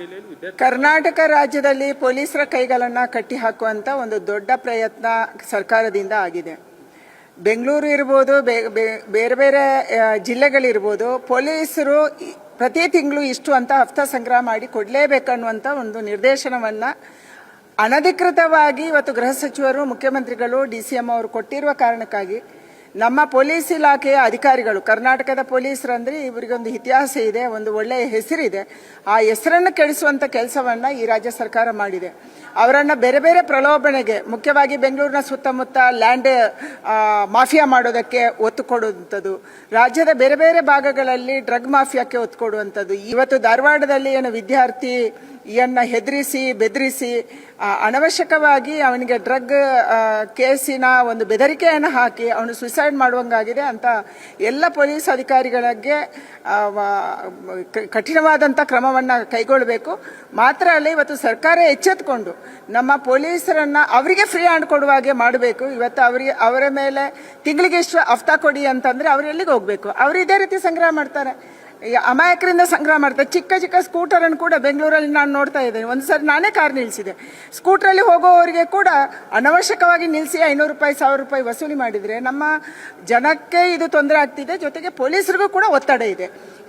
ಹಿನ್ನೆಲೆಯಲ್ಲಿ ಕರ್ನಾಟಕ ರಾಜ್ಯದಲ್ಲಿ ಪೊಲೀಸರ ಕೈಗಳನ್ನು ಕಟ್ಟಿ ಹಾಕುವಂತ ಒಂದು ದೊಡ್ಡ ಪ್ರಯತ್ನ ಸರ್ಕಾರದಿಂದ ಆಗಿದೆ. ಬೆಂಗಳೂರು ಇರ್ಬೋದು, ಬೇರೆ ಬೇರೆ ಜಿಲ್ಲೆಗಳಿರ್ಬೋದು, ಪೊಲೀಸರು ಪ್ರತಿ ತಿಂಗಳು ಇಷ್ಟು ಅಂತ ಹಫ್ತಾ ಸಂಗ್ರಹ ಮಾಡಿ ಕೊಡಲೇಬೇಕನ್ನುವಂಥ ಒಂದು ನಿರ್ದೇಶನವನ್ನ ಅನಧಿಕೃತವಾಗಿ ಇವತ್ತು ಗೃಹ ಸಚಿವರು, ಮುಖ್ಯಮಂತ್ರಿಗಳು, DCM ಅವರು ಕೊಟ್ಟಿರುವ ಕಾರಣಕ್ಕಾಗಿ ನಮ್ಮ ಪೊಲೀಸ್ ಇಲಾಖೆಯ ಅಧಿಕಾರಿಗಳು, ಕರ್ನಾಟಕದ ಪೊಲೀಸರಂದ್ರೆ ಇವರಿಗೊಂದು ಇತಿಹಾಸ ಇದೆ, ಒಂದು ಒಳ್ಳೆಯ ಹೆಸರಿದೆ. ಆ ಹೆಸರನ್ನು ಕೆಡಿಸುವಂತ ಕೆಲಸವನ್ನ ಈ ರಾಜ್ಯ ಸರ್ಕಾರ ಮಾಡಿದೆ. ಅವರನ್ನ ಬೇರೆ ಬೇರೆ ಪ್ರಲೋಭನೆಗೆ, ಮುಖ್ಯವಾಗಿ ಬೆಂಗಳೂರಿನ ಸುತ್ತಮುತ್ತ ಲ್ಯಾಂಡ್ ಮಾಫಿಯಾ ಮಾಡೋದಕ್ಕೆ ಒತ್ತು ಕೊಡುವಂಥದ್ದು, ರಾಜ್ಯದ ಬೇರೆ ಬೇರೆ ಭಾಗಗಳಲ್ಲಿ ಡ್ರಗ್ ಮಾಫಿಯಾಕ್ಕೆ ಒತ್ತು ಕೊಡುವಂಥದ್ದು. ಇವತ್ತು ಧಾರವಾಡದಲ್ಲಿ ಏನು ವಿದ್ಯಾರ್ಥಿಯನ್ನ ಹೆದರಿಸಿ ಬೆದರಿಸಿ ಅನವಶ್ಯಕವಾಗಿ ಅವನಿಗೆ ಡ್ರಗ್ ಕೇಸಿನ ಒಂದು ಬೆದರಿಕೆಯನ್ನು ಹಾಕಿ ಅವನು ಸುಸೈಡ್ ಮಾಡುವಂಗಾಗಿದೆ ಅಂತ ಎಲ್ಲ ಪೊಲೀಸ್ ಅಧಿಕಾರಿಗಳಿಗೆ ಕಠಿಣವಾದಂಥ ಕ್ರಮವನ್ನು ಕೈಗೊಳ್ಳಬೇಕು. ಮಾತ್ರ ಅಲ್ಲ, ಇವತ್ತು ಸರ್ಕಾರ ಎಚ್ಚೆತ್ತುಕೊಂಡು ನಮ್ಮ ಪೊಲೀಸರನ್ನ ಅವರಿಗೆ ಫ್ರೀ ಹ್ಯಾಂಡ್ ಕೊಡುವ ಹಾಗೆ ಮಾಡಬೇಕು. ಇವತ್ತು ಅವರ ಮೇಲೆ ತಿಂಗಳಿಗೆ ಇಷ್ಟು ಹಫ್ತಾ ಕೊಡಿ ಅಂತಂದ್ರೆ ಅವ್ರು ಎಲ್ಲಿಗೆ ಹೋಗ್ಬೇಕು? ಅವರು ಇದೇ ರೀತಿ ಸಂಗ್ರಹ ಮಾಡ್ತಾರೆ, ಅಮಾಯಕರಿಂದ ಸಂಗ್ರಹ ಮಾಡ್ತಾರೆ. ಚಿಕ್ಕ ಚಿಕ್ಕ ಸ್ಕೂಟರ್ ಅನ್ನು ಕೂಡ ಬೆಂಗಳೂರಲ್ಲಿ ನಾನು ನೋಡ್ತಾ ಇದ್ದೇನೆ. ಒಂದ್ಸರಿ ನಾನೇ ಕಾರ್ ನಿಲ್ಲಿಸಿದೆ, ಸ್ಕೂಟ್ರಲ್ಲಿ ಹೋಗೋವರಿಗೆ ಕೂಡ ಅನವಶ್ಯಕವಾಗಿ ನಿಲ್ಲಿಸಿ 500 ರೂಪಾಯಿ 1000 ರೂಪಾಯಿ ವಸೂಲಿ ಮಾಡಿದ್ರೆ ನಮ್ಮ ಜನಕ್ಕೆ ಇದು ತೊಂದರೆ ಆಗ್ತಿದೆ, ಜೊತೆಗೆ ಪೊಲೀಸರಿಗೂ ಕೂಡ ಒತ್ತಡ ಇದೆ.